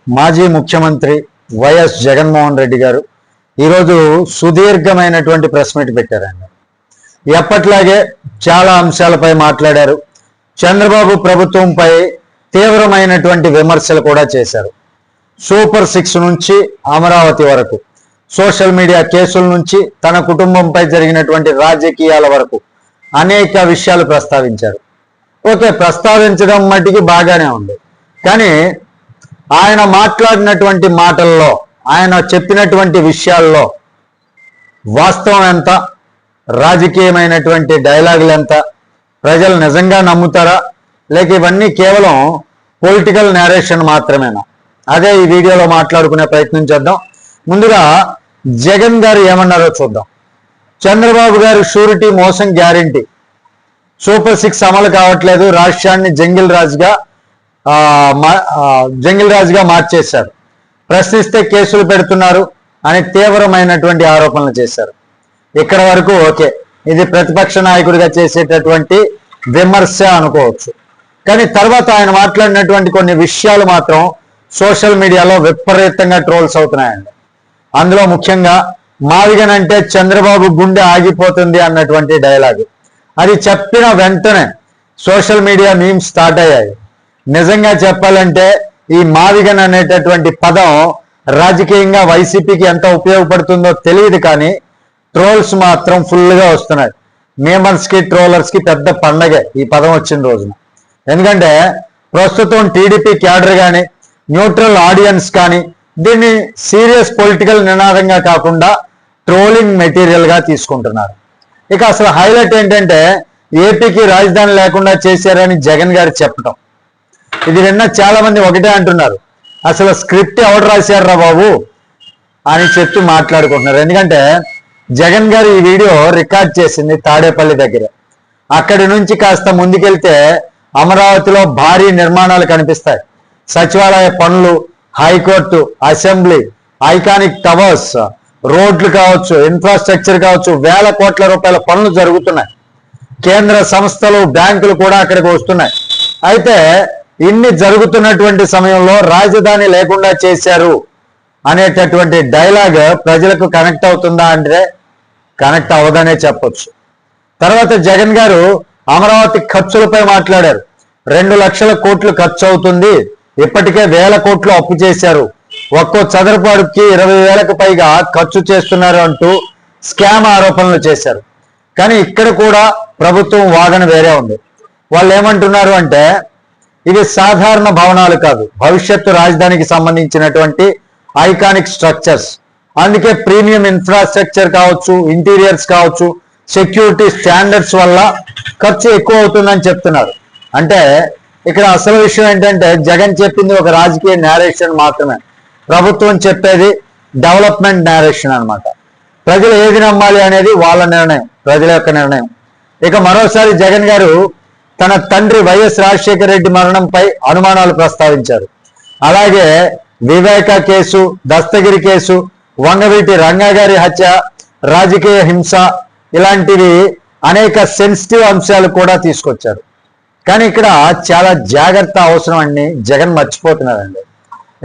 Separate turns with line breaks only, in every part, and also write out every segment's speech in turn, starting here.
మాజీ ముఖ్యమంత్రి వైఎస్ జగన్మోహన్ రెడ్డి గారు ఈరోజు సుదీర్ఘమైనటువంటి ప్రెస్ మీట్ పెట్టారండి. ఎప్పట్లాగే చాలా అంశాలపై మాట్లాడారు. చంద్రబాబు ప్రభుత్వంపై తీవ్రమైనటువంటి విమర్శలు కూడా చేశారు. సూపర్ 6 నుంచి అమరావతి వరకు, సోషల్ మీడియా కేసుల నుంచి తన కుటుంబంపై జరిగినటువంటి రాజకీయాల వరకు అనేక విషయాలు ప్రస్తావించారు. ఓకే, ప్రస్తావించడం మట్టికి బాగానే ఉంది. కానీ ఆయన మాట్లాడినటువంటి మాటల్లో, ఆయన చెప్పినటువంటి విషయాల్లో వాస్తవం ఎంత, రాజకీయమైనటువంటి డైలాగులు ఎంత, ప్రజలు నిజంగా నమ్ముతారా, లేక ఇవన్నీ కేవలం పొలిటికల్ నేరేషన్ మాత్రమేనా? అదే ఈ వీడియోలో మాట్లాడుకునే ప్రయత్నం చేద్దాం. ముందుగా జగన్ గారు ఏమన్నారో చూద్దాం. చంద్రబాబు గారు షూరిటీ మోసం గ్యారంటీ, సూపర్ 6 అమలు కావట్లేదు, రాష్ట్రాన్ని జంగిల్ రాజుగా మార్చేశారు, ప్రశ్నిస్తే కేసులు పెడుతున్నారు అని తీవ్రమైనటువంటి ఆరోపణలు చేశారు. ఇక్కడ వరకు ఓకే, ఇది ప్రతిపక్ష నాయకుడిగా చేసేటటువంటి విమర్శ అనుకోవచ్చు. కానీ తర్వాత ఆయన మాట్లాడినటువంటి కొన్ని విషయాలు మాత్రం సోషల్ మీడియాలో విపరీతంగా ట్రోల్స్ అవుతున్నాయండి. అందులో ముఖ్యంగా మాదిగన్ అంటే చంద్రబాబు గుండె ఆగిపోతుంది అన్నటువంటి డైలాగ్, అది చెప్పిన వెంటనే సోషల్ మీడియా మీమ్స్ స్టార్ట్ అయ్యాయి. నిజంగా చెప్పాలంటే ఈ మాదిగన్ అనేటటువంటి పదం రాజకీయంగా వైసీపీకి ఎంత ఉపయోగపడుతుందో తెలియదు, కానీ ట్రోల్స్ మాత్రం ఫుల్గా వస్తున్నాయి. మేమన్స్కి ట్రోలర్స్కి పెద్ద పండగే ఈ పదం వచ్చిన రోజున. ఎందుకంటే ప్రస్తుతం టీడీపీ క్యాడర్ కానీ, న్యూట్రల్ ఆడియన్స్ కానీ దీన్ని సీరియస్ పొలిటికల్ నినాదంగా కాకుండా ట్రోలింగ్ మెటీరియల్గా తీసుకుంటున్నారు. ఇక అసలు హైలైట్ ఏంటంటే ఏపీకి రాజధాని లేకుండా చేశారని జగన్ గారు చెప్పటం. ఇది విన్న చాలా మంది ఒకటే అంటున్నారు, అసలు స్క్రిప్ట్ ఎవరు రాశారా బాబు అని చెప్పి మాట్లాడుకుంటున్నారు. ఎందుకంటే జగన్ గారు ఈ వీడియో రికార్డ్ చేసింది తాడేపల్లి దగ్గర. అక్కడి నుంచి కాస్త ముందుకెళ్తే అమరావతిలో భారీ నిర్మాణాలు కనిపిస్తాయి. సచివాలయ పనులు, హైకోర్టు, అసెంబ్లీ, ఐకానిక్ టవర్స్, రోడ్లు కావచ్చు, ఇన్ఫ్రాస్ట్రక్చర్ కావచ్చు, వేల కోట్ల రూపాయల పనులు జరుగుతున్నాయి. కేంద్ర సంస్థలు, బ్యాంకులు కూడా అక్కడికి వస్తున్నాయి. అయితే ఇన్ని జరుగుతున్నటువంటి సమయంలో రాజధాని లేకుండా చేశారు అనేటటువంటి డైలాగ్ ప్రజలకు కనెక్ట్ అవుతుందా అంటే కనెక్ట్ అవ్వదనే చెప్పొచ్చు. తర్వాత జగన్ గారు అమరావతి ఖర్చులపై మాట్లాడారు. 2 లక్షల కోట్లు ఖర్చు అవుతుంది, ఇప్పటికే వేల కోట్లు అప్పు చేశారు, ఒక్కో చదరపు అడుగుకి 20,000కు పైగా ఖర్చు చేస్తున్నారు అంటూ స్కామ్ ఆరోపణలు చేశారు. కానీ ఇక్కడ కూడా ప్రభుత్వం వాదన వేరే ఉంది. వాళ్ళు ఏమంటున్నారు అంటే ఇవి సాధారణ భవనాలు కాదు, భవిష్యత్తు రాజధానికి సంబంధించినటువంటి ఐకానిక్ స్ట్రక్చర్స్, అందుకే ప్రీమియం ఇన్ఫ్రాస్ట్రక్చర్ కావచ్చు, ఇంటీరియర్స్ కావచ్చు, సెక్యూరిటీ స్టాండర్డ్స్ వల్ల ఖర్చు ఎక్కువ అవుతుందని చెప్తున్నారు. అంటే ఇక్కడ అసలు విషయం ఏంటంటే జగన్ చెప్పింది ఒక రాజకీయ నేరేషన్ మాత్రమే, ప్రభుత్వం చెప్పేది డెవలప్మెంట్ నేరేషన్ అన్నమాట. ప్రజలు ఏది నమ్మాలి అనేది వాళ్ళ నిర్ణయం, ప్రజల యొక్క నిర్ణయం. ఇక మరోసారి జగన్ గారు తన తండ్రి వైఎస్ రాజశేఖర రెడ్డి మరణంపై అనుమానాలు ప్రస్తావించారు. అలాగే వివేక కేసు, దస్తగిరి కేసు, వంగవీటి రంగా గారి హత్య, రాజకీయ హింస, ఇలాంటివి అనేక సెన్సిటివ్ అంశాలు కూడా తీసుకొచ్చారు. కానీ ఇక్కడ చాలా జాగ్రత్త అవసరం అని జగన్ మర్చిపోతున్నారండి.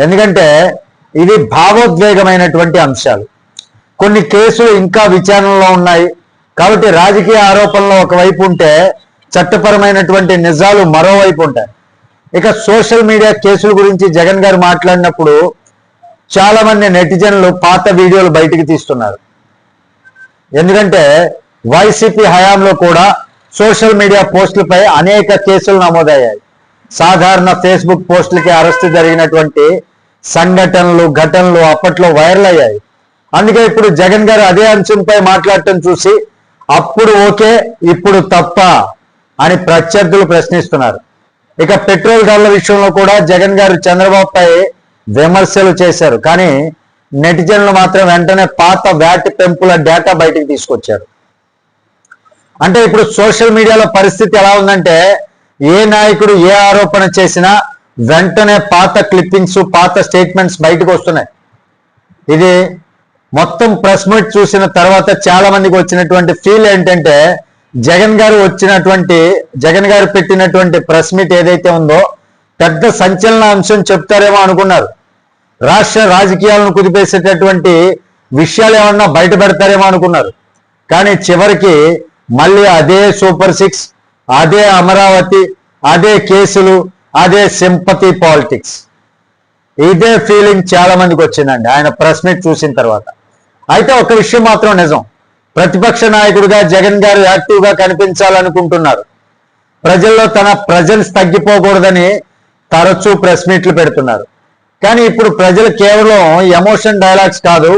ఎందుకంటే ఇది భావోద్వేగమైనటువంటి అంశాలు. కొన్ని కేసులు ఇంకా విచారణలో ఉన్నాయి కాబట్టి రాజకీయ ఆరోపణలు ఒకవైపు ఉంటే చట్టపరమైనటువంటి నిజాలు మరోవైపు ఉంటాయి. ఇక సోషల్ మీడియా కేసుల గురించి జగన్ గారు మాట్లాడినప్పుడు చాలా మంది నెటిజన్లు పాత వీడియోలు బయటికి తీస్తున్నారు. ఎందుకంటే వైసీపీ హయాంలో కూడా సోషల్ మీడియా పోస్టులపై అనేక కేసులు నమోదయ్యాయి. సాధారణ ఫేస్బుక్ పోస్టులకి అరెస్టు జరిగినటువంటి సంఘటనలు, ఘటనలు అప్పట్లో వైరల్ అయ్యాయి. అందుకే ఇప్పుడు జగన్ గారు అదే అంశంపై మాట్లాడటం చూసి అప్పుడు ఓకే, ఇప్పుడు తప్ప అని ప్రత్యర్థులు ప్రశ్నిస్తున్నారు. ఇక పెట్రోల్ ధరల విషయంలో కూడా జగన్ గారు చంద్రబాబుపై విమర్శలు చేశారు. కానీ నెటిజన్లు మాత్రం వెంటనే పాత వ్యాట్ పెంపుల డేటా బయటికి తీసుకొచ్చారు. అంటే ఇప్పుడు సోషల్ మీడియాలో పరిస్థితి ఎలా ఉందంటే ఏ నాయకుడు ఏ ఆరోపణ చేసినా వెంటనే పాత క్లిప్పింగ్స్, పాత స్టేట్మెంట్స్ బయటకు వస్తున్నాయి. ఇది మొత్తం ప్రెస్ మీట్ చూసిన తర్వాత చాలా మందికి వచ్చినటువంటి ఫీల్ ఏంటంటే జగన్ గారు పెట్టినటువంటి ప్రెస్ మీట్ ఏదైతే ఉందో పెద్ద సంచలన అంశం చెప్తారేమో అనుకున్నారు. రాష్ట్ర రాజకీయాలను కుదిపేసేటటువంటి విషయాలు ఏమన్నా బయట పెడతారేమో అనుకున్నారు. కానీ చివరికి మళ్ళీ అదే సూపర్ 6, అదే అమరావతి, అదే కేసులు, అదే సింపతి పాలిటిక్స్. ఇదే ఫీలింగ్ చాలా మందికి వచ్చిందండి ఆయన ప్రెస్ మీట్ చూసిన తర్వాత. అయితే ఒక విషయం మాత్రం నిజం, ప్రతిపక్ష నాయకుడిగా జగన్ గారు యాక్టివ్గా కనిపించాలనుకుంటున్నారు. ప్రజల్లో తన ప్రజెన్స్ తగ్గిపోకూడదని తరచూ ప్రెస్ మీట్లు పెడుతున్నారు. కానీ ఇప్పుడు ప్రజలు కేవలం ఎమోషన్ డైలాగ్స్ కాదు,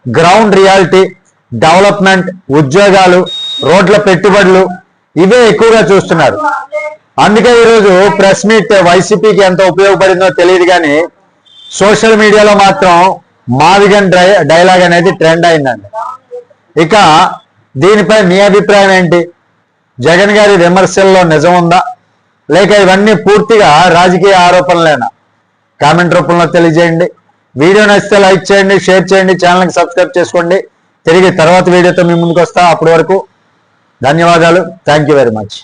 గ్రౌండ్ రియాలిటీ, డెవలప్మెంట్, ఉద్యోగాలు, రోడ్ల పెట్టుబడులు ఇవే ఎక్కువగా చూస్తున్నారు. అందుకే ఈరోజు ప్రెస్ మీట్ వైసీపీకి ఎంత ఉపయోగపడిందో తెలియదు, కానీ సోషల్ మీడియాలో మాత్రం మావిగన్ డైలాగ్ అనేది ట్రెండ్ అయిందండి. ఇక దీనిపై మీ అభిప్రాయం ఏంటి? జగన్ గారి విమర్శల్లో నిజం ఉందా, లేక ఇవన్నీ పూర్తిగా రాజకీయ ఆరోపణలేనా? కామెంట్ రూపంలో తెలియజేయండి. వీడియో నచ్చితే లైక్ చేయండి, షేర్ చేయండి, ఛానల్కి సబ్స్క్రైబ్ చేసుకోండి. తిరిగి తర్వాత వీడియోతో మీ ముందుకు వస్తా. అప్పటి వరకు ధన్యవాదాలు. Thank you very much.